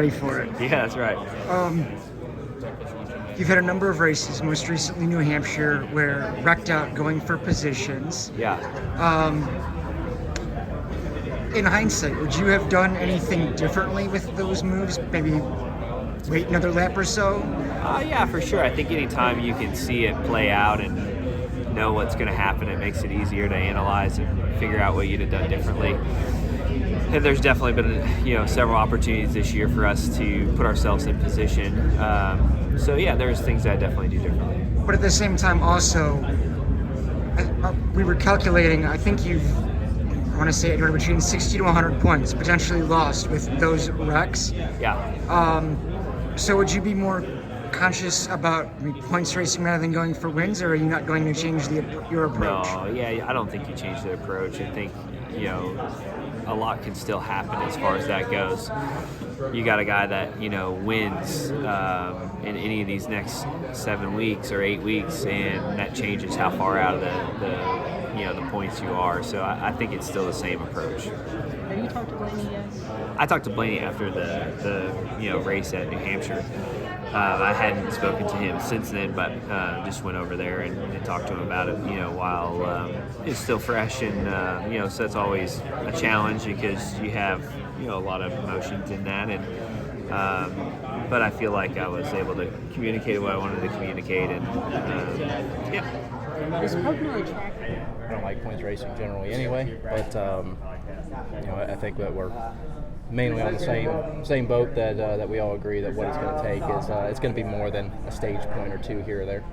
ready for it. Yeah, that's right. You've had a number of races, most recently New Hampshire, where wrecked out going for positions. Yeah. In hindsight, would you have done anything differently with those moves? Maybe wait another lap or so? Yeah, for sure. I think anytime you can see it play out and know what's going to happen, it makes it easier to analyze and figure out what you'd have done differently. And there's definitely been, several opportunities this year for us to put ourselves in position. So yeah, there's things that I definitely do differently. But at the same time, also, we were calculating. I think I want to say anywhere between 60 to 100 points potentially lost with those wrecks. Yeah. So would you be more conscious about points racing rather than going for wins, or are you not going to change your approach? No, yeah, I don't think you change the approach. I think, a lot can still happen as far as that goes. You got a guy that, wins in any of these next 7 weeks or 8 weeks, and that changes how far out of the points you are. So I think it's still the same approach. Have you talked to Blaney yet? I talked to Blaney after the race at New Hampshire. I hadn't spoken to him since then, but just went over there and talked to him about it, while it's still fresh. And, so it's always a challenge because you have, a lot of emotions in that. And but I feel like I was able to communicate what I wanted to communicate. And, yeah. Is Promotional a track? I don't like points racing generally anyway, but I think that we're mainly on the same boat that we all agree that what it's going to take is it's going to be more than a stage point or two here or there.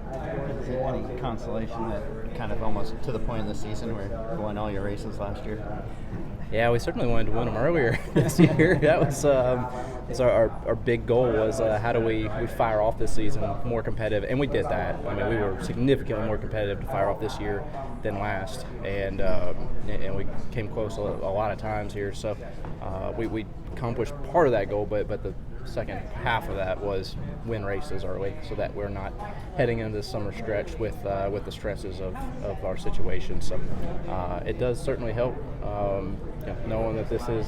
Is it any consolation that kind of almost to the point of the season where you won all your races last year? Yeah, we certainly wanted to win them earlier this year. That was our big goal was how do we fire off this season more competitive, and we did that. I mean, we were significantly more competitive to fire off this year than last, and we came close a lot of times here. So we accomplished part of that goal, but the second half of that was win races early, so that we're not heading into the summer stretch with the stresses of our situation. So it does certainly help knowing that this is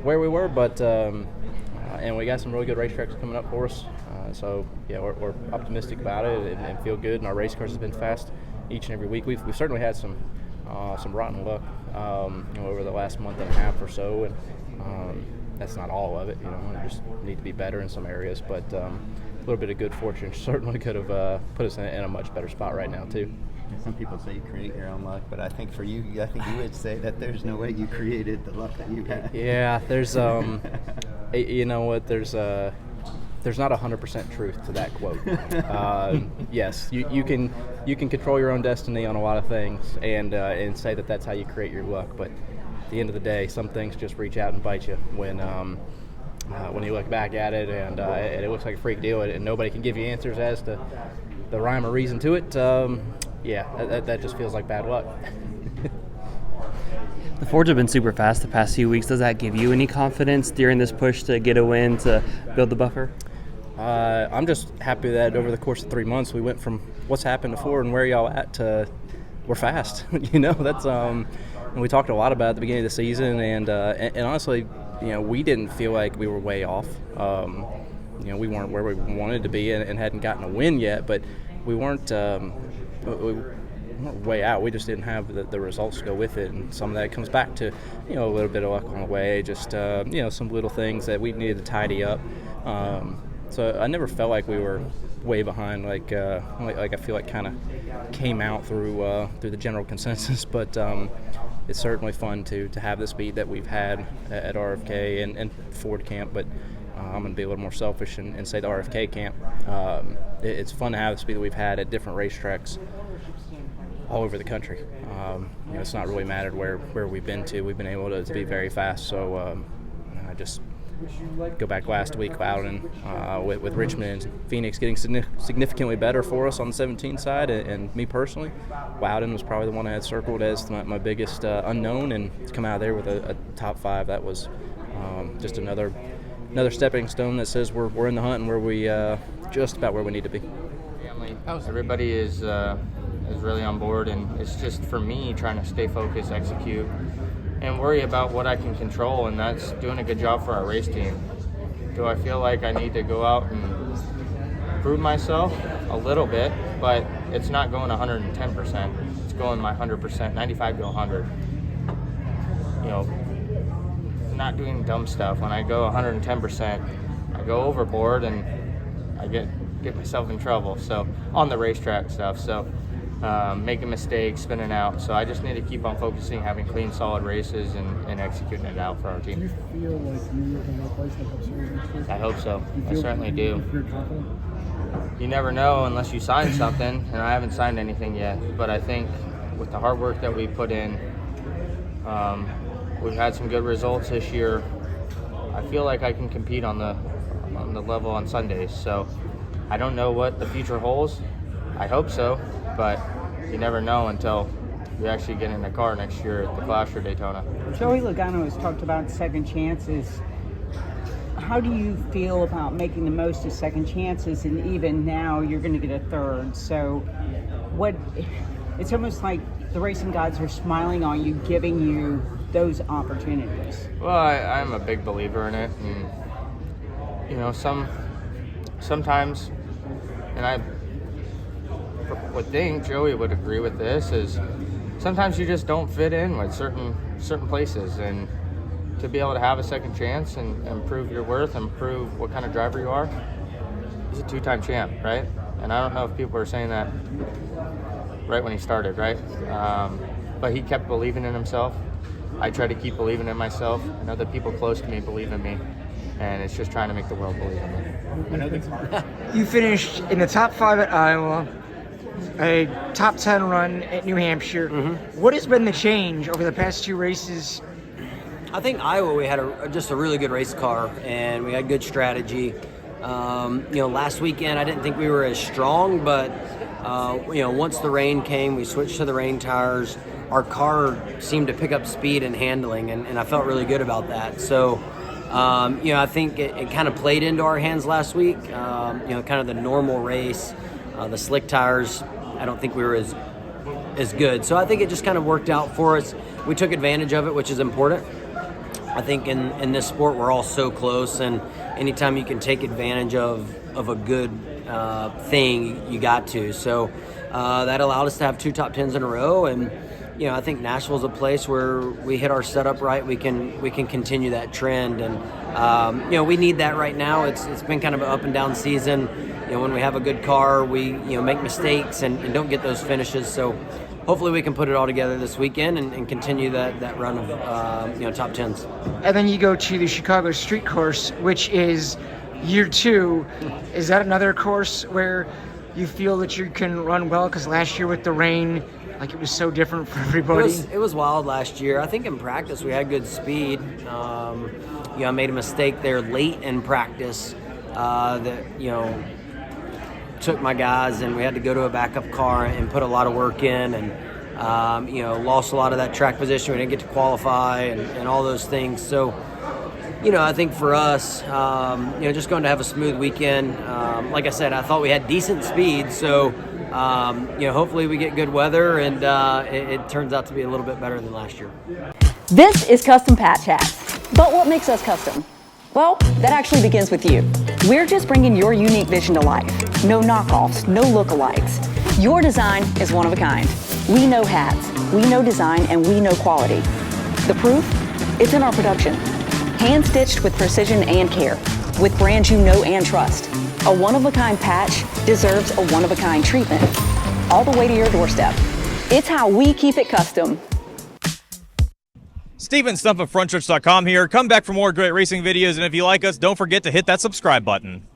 where we were, but and we got some really good racetracks coming up for us. So yeah, we're optimistic about it and feel good. And our race cars have been fast each and every week. We've certainly had some rotten luck over the last month and a half or so, and that's not all of it. We just need to be better in some areas, but a little bit of good fortune certainly could have put us in a much better spot right now too. Some people say you create your own luck, but I think for you, I think you would say that there's no way you created the luck that you had. Yeah, there's you know what, there's not 100% truth to that quote. Yes, you can control your own destiny on a lot of things and say that that's how you create your luck, but at the end of the day, some things just reach out and bite you when you look back at it, and it looks like a freak deal, and nobody can give you answers as to the rhyme or reason to it. That just feels like bad luck. The Fords have been super fast the past few weeks. Does that give you any confidence during this push to get a win, to build the buffer? I'm just happy that over the course of 3 months we went from what's happened before and where y'all at to we're fast. That's and we talked a lot about it at the beginning of the season, and honestly, we didn't feel like we were way off. We weren't where we wanted to be and hadn't gotten a win yet, but we weren't way out. We just didn't have the results to go with it, and some of that comes back to a little bit of luck on the way, just some little things that we needed to tidy up. So I never felt like we were way behind, like I feel like kind of came out through the general consensus, but it's certainly fun to have the speed that we've had at RFK and Ford camp, but I'm going to be a little more selfish and say the RFK camp. It's fun to have the speed that we've had at different racetracks all over the country. It's not really mattered where we've been to. We've been able to be very fast. So I just go back last week, Loudon with Richmond and Phoenix getting significantly better for us on the 17 side, and me personally, Loudon was probably the one I had circled as my biggest unknown, and to come out of there with a top 5, that was just another stepping stone that says we're in the hunt and where we just about where we need to be. Everybody is really on board, and it's just for me trying to stay focused, execute, and worry about what I can control, and that's doing a good job for our race team. Do I feel like I need to go out and prove myself? A little bit, but it's not going 110%. It's going my 100%, 95 to 100. You know, not doing dumb stuff. When I go 110%, I go overboard and I get myself in trouble. So on the racetrack stuff, so making mistakes, spinning out. So I just need to keep on focusing, having clean, solid races, and executing it out for our team. Do you feel like you're in the right place in the Cup Series next year? I hope so. You I feel- certainly do. You're confident? You never know unless you sign something, and I haven't signed anything yet. But I think with the hard work that we put in, we've had some good results this year. I feel like I can compete on the level on Sundays. So I don't know what the future holds. I hope so, but you never know until you actually get in the car next year at the Clash or Daytona. Joey Logano has talked about second chances. How do you feel about making the most of second chances, and even now you're going to get a third? So it's almost like the racing gods are smiling on you, giving you those opportunities. Well, I'm a big believer in it, and you know, sometimes, and I would think Joey would agree with this, is sometimes you just don't fit in with certain places, and to be able to have a second chance and prove your worth and prove what kind of driver you are. He's a two-time champ, right? And I don't know if people are saying that right when he started, right? But he kept believing in himself. I try to keep believing in myself. I know that people close to me believe in me, and it's just trying to make the world believe in me. You finished in the top 5 at Iowa, a top 10 run at New Hampshire. What has been the change over the past 2 races? I think Iowa, we had just a really good race car, and we had good strategy. Last weekend I didn't think we were as strong, but once the rain came, we switched to the rain tires. Our car seemed to pick up speed and handling, and I felt really good about that. So, I think it kind of played into our hands last week. Kind of the normal race, the slick tires, I don't think we were as good. So I think it just kind of worked out for us. We took advantage of it, which is important. I think in this sport we're all so close, and anytime you can take advantage of a good thing, you got to. So that allowed us to have 2 top 10s in a row, and I think Nashville's a place where we hit our setup right. We can continue that trend, and we need that right now. It's been kind of an up and down season. When we have a good car, we make mistakes and don't get those finishes. So hopefully we can put it all together this weekend and continue that run of top 10s. And then you go to the Chicago Street Course, which is year 2. Is that another course where you feel that you can run well? Because last year with the rain, like, it was so different for everybody. It was wild last year. I think in practice we had good speed. I made a mistake there late in practice that took my guys, and we had to go to a backup car and put a lot of work in, and lost a lot of that track position. We didn't get to qualify and all those things. So I think for us, just going to have a smooth weekend. Like I said, I thought we had decent speed, so hopefully we get good weather, and it turns out to be a little bit better than last year. This is Custom Patch Hats. But what makes us custom? Well, that actually begins with you. We're just bringing your unique vision to life. No knockoffs, no lookalikes. Your design is one of a kind. We know hats, we know design, and we know quality. The proof? It's in our production. Hand-stitched with precision and care, with brands you know and trust. A one-of-a-kind patch deserves a one-of-a-kind treatment, all the way to your doorstep. It's how we keep it custom. Steven Stump of Frontstretch.com here. Come back for more great racing videos, and if you like us, don't forget to hit that subscribe button.